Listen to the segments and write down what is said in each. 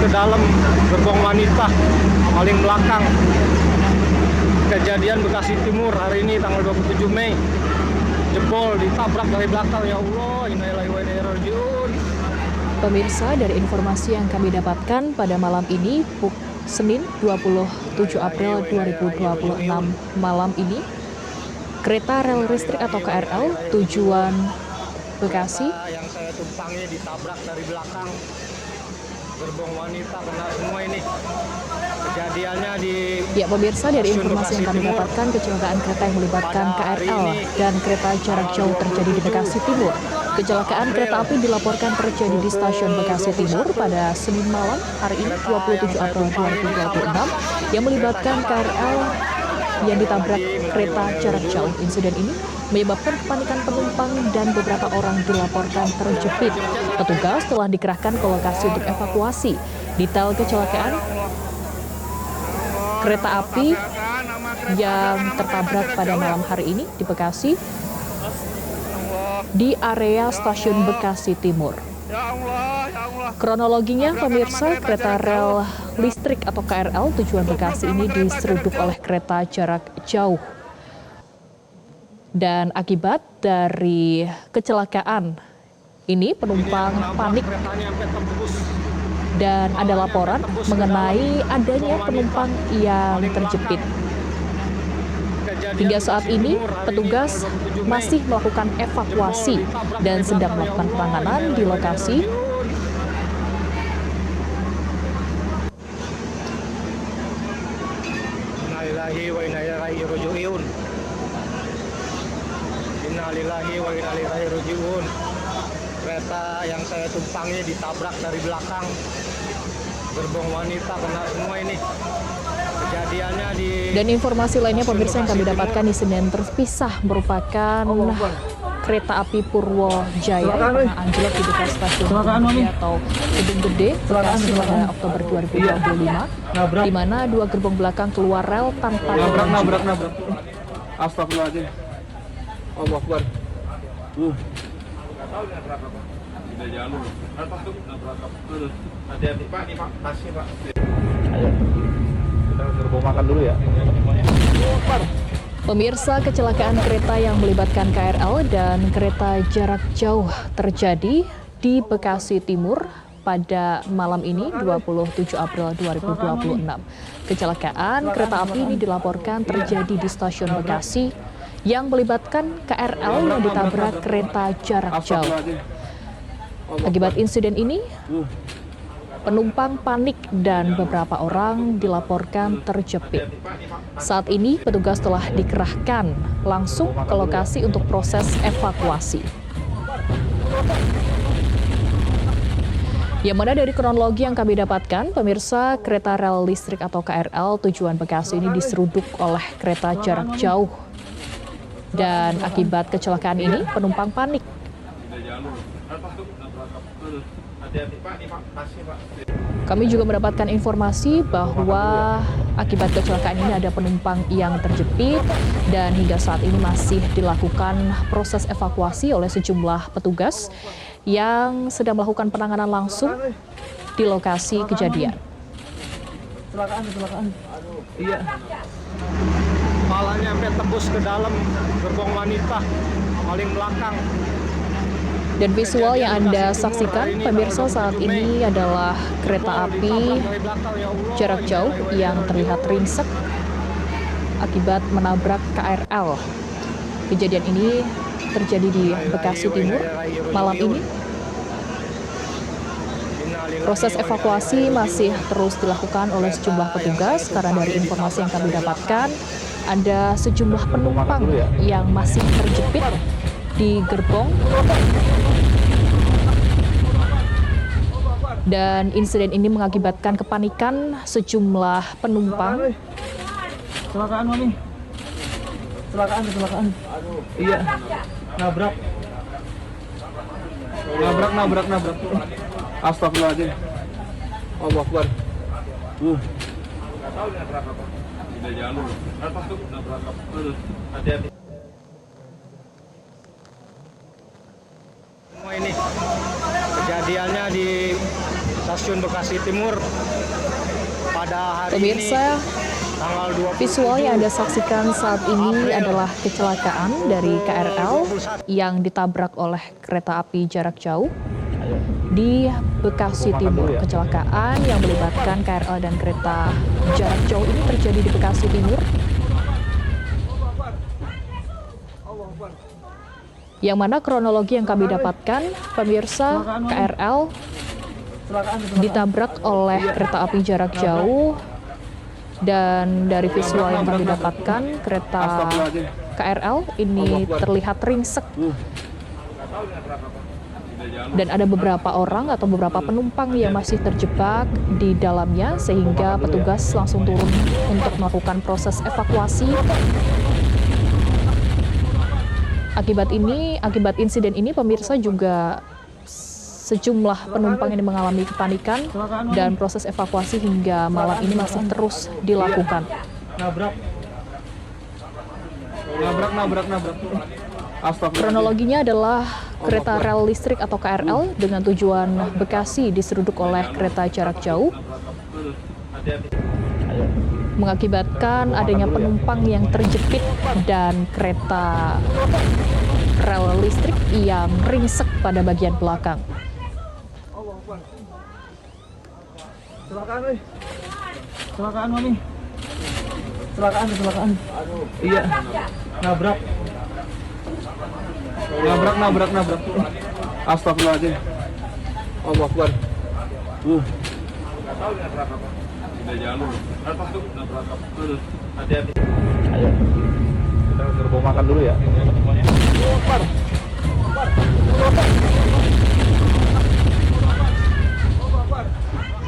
ke dalam gerbong wanita paling belakang. Kejadian Bekasi Timur hari ini tanggal 27 Mei. Jebol ditabrak dari belakang, ya Allah, innalillahi wa inna ilaihi raji'un. Pemirsa, dari informasi yang kami dapatkan pada malam ini, Senin 27 April 2026 malam ini, kereta rel listrik atau KRL tujuan Bekasi yang saya tumpangi ditabrak dari belakang, gerbong wanita kena semua ini. Kejadiannya di pemirsa, dari informasi yang kami dapatkan, kecelakaan kereta yang melibatkan KRL dan kereta jarak jauh terjadi di Bekasi Timur. Kecelakaan kereta api dilaporkan terjadi di stasiun Bekasi Timur pada Senin malam hari ini 27 April 2026 yang melibatkan KRL yang ditabrak kereta jarak jauh. Insiden ini menyebabkan kepanikan penumpang dan beberapa orang dilaporkan terjepit. Petugas telah dikerahkan ke lokasi untuk evakuasi. Detail kecelakaan kereta api yang tertabrak pada malam hari ini di Bekasi di area stasiun Bekasi Timur. Kronologinya, pemirsa, kereta rel listrik atau KRL tujuan Bekasi ini diseruduk oleh kereta jarak jauh. Dan akibat dari kecelakaan ini penumpang panik dan ada laporan mengenai adanya penumpang yang terjepit. Hingga saat ini petugas masih melakukan evakuasi dan sedang melakukan penanganan di lokasi. Innalillahi wa inna ilaihi raji'un. Innalillahi wa inna ilaihi raji'un. Kereta yang saya tumpangi ditabrak dari belakang, gerbong wanita kena semua ini. Kejadiannya di Dan informasi lainnya, pemirsa, yang kami dapatkan di Senin terpisah merupakan kereta api Purwojaya yang pernah anjlok di dekat stasiun Gede atau Gedung Gede Bekasi pada Oktober 2025, di mana dua gerbong belakang keluar rel tanpa nabrak. Astagfirullahaladzim. Allah Akbar. Hati-hati Pak, ini Pak, kasih Pak. Ayo. Kita gerbong makan dulu ya. Pemirsa, kecelakaan kereta yang melibatkan KRL dan kereta jarak jauh terjadi di Bekasi Timur pada malam ini 27 April 2026. Kecelakaan kereta api ini dilaporkan terjadi di stasiun Bekasi yang melibatkan KRL yang ditabrak kereta jarak jauh. Akibat insiden ini, penumpang panik dan beberapa orang dilaporkan terjepit. Saat ini petugas telah dikerahkan langsung ke lokasi untuk proses evakuasi. Yang mana dari kronologi yang kami dapatkan, pemirsa, kereta rel listrik atau KRL tujuan Bekasi ini diseruduk oleh kereta jarak jauh. Dan akibat kecelakaan ini, penumpang panik. Kami juga mendapatkan informasi bahwa akibat kecelakaan ini ada penumpang yang terjepit dan hingga saat ini masih dilakukan proses evakuasi oleh sejumlah petugas yang sedang melakukan penanganan langsung di lokasi kejadian. Kecelakaan. Iya. malahnya sampai tembus ke dalam gerbong wanita paling belakang. Dan visual yang Anda saksikan, pemirsa, saat ini adalah kereta api jarak jauh yang terlihat ringsek akibat menabrak KRL. Kejadian ini terjadi di Bekasi Timur malam ini. Proses evakuasi masih terus dilakukan oleh sejumlah petugas karena dari informasi yang kami dapatkan ada sejumlah penumpang yang masih terjepit di gerbong. Dan insiden ini mengakibatkan kepanikan sejumlah penumpang. Kecelakaan, Mami. Kecelakaan. Iya. Nabrak. Astagfirullahaladzim. Allah Akbar. Hati-hati. Semua ini kejadiannya di stasiun Bekasi Timur pada hari Pemirsa, ini tanggal 27 visual yang Anda saksikan saat ini adalah kecelakaan dari KRL yang ditabrak oleh kereta api jarak jauh di Bekasi Timur. Kecelakaan yang melibatkan KRL dan kereta jarak jauh ini terjadi di Bekasi Timur. Yang mana kronologi yang kami dapatkan, pemirsa, KRL ditabrak oleh kereta api jarak jauh. Dan dari visual yang kami dapatkan, kereta KRL ini terlihat ringsek. Dan ada beberapa orang atau beberapa penumpang yang masih terjebak di dalamnya, sehingga petugas langsung turun untuk melakukan proses evakuasi. Akibat insiden ini, pemirsa, juga sejumlah penumpang ini mengalami kepanikan dan proses evakuasi hingga malam ini masih terus dilakukan. Nabrak. Kronologinya adalah kereta rel listrik atau KRL dengan tujuan Bekasi diseruduk oleh kereta jarak jauh, mengakibatkan adanya penumpang yang terjepit dan kereta rel listrik yang ringsek pada bagian belakang. Kecelakaan, kecelakaan mami. Kecelakaan. Iya. Nabrak. Astagfirullahaladzim. Allah Akbar. Hati-hati. Ayo. Kita gerbong makan dulu ya.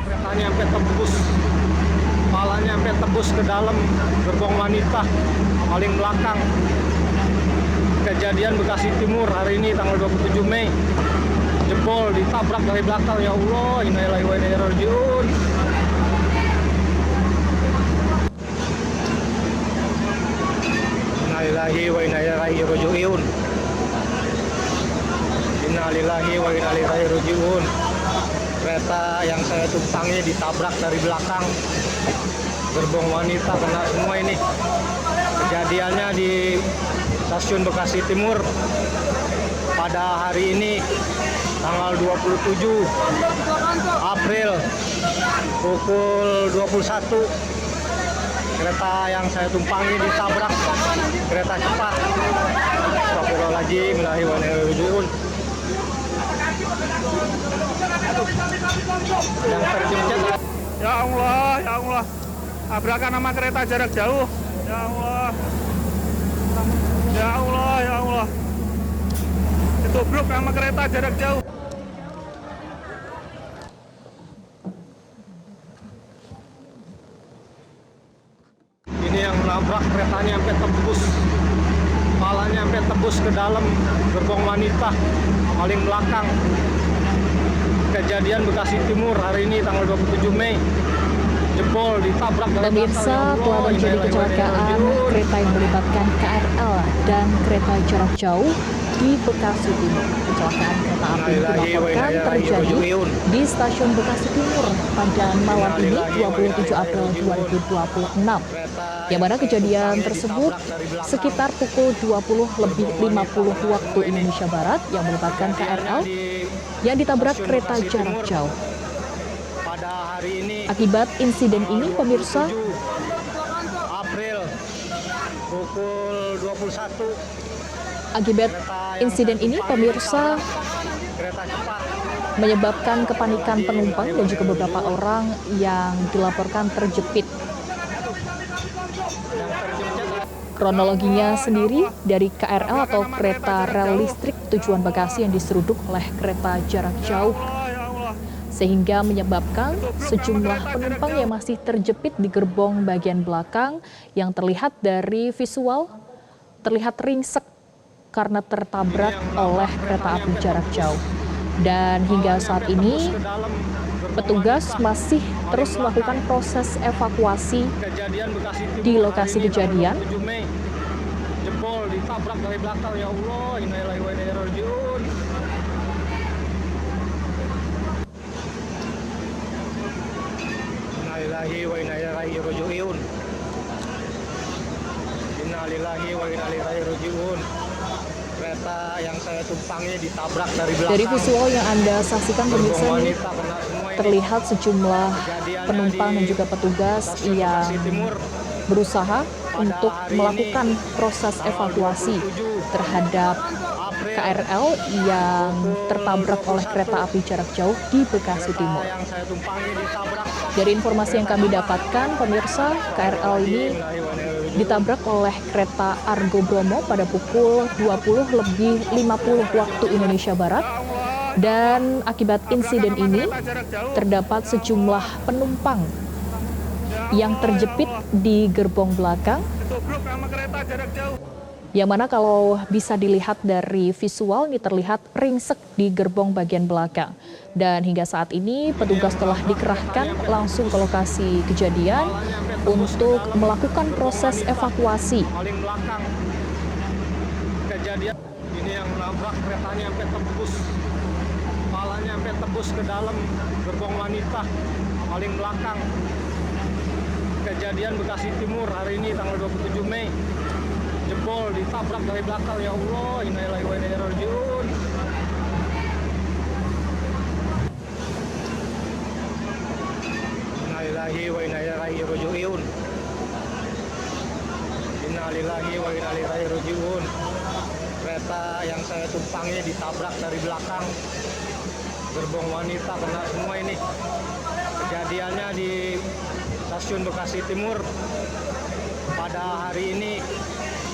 keretanya sampai tembus, kepalanya sampai tembus ke dalam gerbong wanita paling belakang. Kejadian Bekasi Timur hari ini tanggal 27 Mei. Jebol ditabrak dari belakang, ya Allah, innalillahi wa inna ilaihi raji'un. Innalillahi wa inna ilaihi raji'un. Innalillahi wa inna ilaihi raji'un. Kereta yang saya tumpangi ditabrak dari belakang. Gerbong wanita kena semua ini. Kejadiannya di stasiun Bekasi Timur pada hari ini tanggal 27 April pukul 21. Kereta yang saya tumpangi ditabrak kereta cepat. Astagfirullahaladzim, innalillahi wa inna ilaihi raji'un. Yang terjepit. Ya Allah. Tabrakan sama kereta jarak jauh. Ya Allah. Ditubruk sama kereta jarak jauh. Ini yang menabrak, keretanya sampai tembus, kepalanya sampai tembus ke dalam gerbong wanita paling belakang. Kejadian Bekasi Timur hari ini tanggal 27 Mei. Jebol ditabrak dari Pemirsa, telah terjadi kecelakaan kereta yang melibatkan KRL dan kereta jarak jauh di Bekasi Timur. Kecelakaan kereta api dilaporkan terjadi di stasiun Bekasi Timur pada malam ini 27 April 2026. Yang mana kejadian tersebut sekitar pukul 20:50 waktu Indonesia Barat yang melibatkan KRL yang ditabrak kereta jarak jauh. Akibat insiden ini, pemirsa, April pukul 21. Akibat insiden ini, pemirsa, Kereta cepat. menyebabkan kepanikan penumpang dan juga beberapa orang yang dilaporkan terjepit. Kronologinya sendiri dari KRL atau kereta rel listrik tujuan Bekasi yang diseruduk oleh kereta jarak jauh, sehingga menyebabkan sejumlah penumpang yang masih terjepit di gerbong bagian belakang yang terlihat dari visual terlihat ringsek karena tertabrak oleh kereta api jarak jauh. Dan hingga saat ini petugas masih terus melakukan proses evakuasi di lokasi kejadian. Jebol ditabrak dari belakang, ya Allah, innalillahi wa inna ilaihi raji'un. Innalillahi wa inna ilaihi raji'un. Innalillahi wa inna ilaihi raji'un. Kereta yang saya tumpangi ditabrak dari belakang. Dari visual yang Anda saksikan pemirsa Gerbong ini wanita kena semua ini. terlihat sejumlah Kejadiannya penumpang di dan juga petugas Stasiun yang Bekasi Timur berusaha untuk hari melakukan ini, proses tanggal evakuasi 27 terhadap April. KRL yang tertabrak oleh kereta api jarak jauh di Bekasi Kereta Timur. yang saya tumpangi ditabrak. Dari informasi yang kami dapatkan, pemirsa, KRL ini ditabrak oleh kereta Argo Bromo pada pukul 20:50 waktu Indonesia Barat. Dan akibat insiden ini, terdapat sejumlah penumpang yang terjepit di gerbong belakang, yang mana kalau bisa dilihat dari visual ini terlihat ringsek di gerbong bagian belakang. Dan hingga saat ini petugas telah dikerahkan langsung ke lokasi kejadian untuk melakukan proses evakuasi. Paling belakang kejadian ini yang nabrak keretanya sampai tembus, kepalanya sampai tembus ke dalam gerbong wanita paling belakang. Kejadian Bekasi Timur hari ini tanggal 27 Mei. Jebol ditabrak dari belakang, ya Allah, innalillahi wa inna ilaihi raji'un. Innalillahi wa inna ilaihi raji'un. Innalillahi wa inna ilaihi raji'un. Kereta yang saya tumpangi ditabrak dari belakang. Gerbong wanita kena semua ini. Kejadiannya di Stasiun Bekasi Timur pada hari ini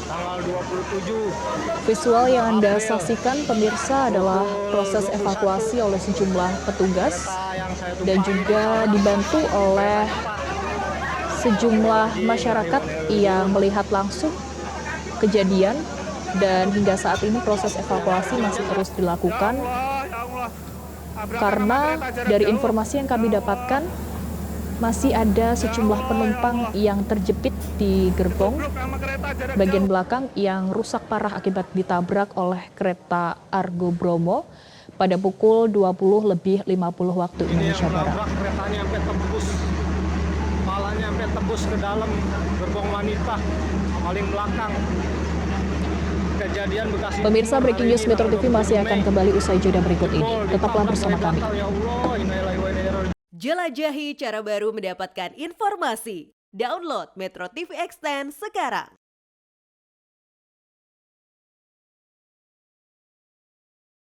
tanggal 27. Visual yang Anda saksikan pemirsa adalah proses evakuasi oleh sejumlah petugas Kereta yang saya dan tumpangi juga dibantu oleh sejumlah masyarakat yang melihat langsung kejadian, dan hingga saat ini proses evakuasi masih terus dilakukan karena dari informasi yang kami dapatkan masih ada sejumlah penumpang yang terjepit di gerbong bagian belakang yang rusak parah akibat ditabrak oleh kereta Argo Bromo pada pukul 20:50 waktu Ini Indonesia yang Barat. nabrak keretanya sampai tembus, kepalanya sampai tembus ke dalam gerbong wanita paling belakang. Kejadian Bekasi Pemirsa, Timur Breaking hari News ini Metro tanggal TV masih 27 akan Mei. kembali usai jeda berikut ini. Jebol Tetaplah ditabrak bersama dari kami. belakang, ya Allah, innalillahi wa inna ilaihi raji'un. Jelajahi cara baru mendapatkan informasi. Download Metro TV Extend sekarang.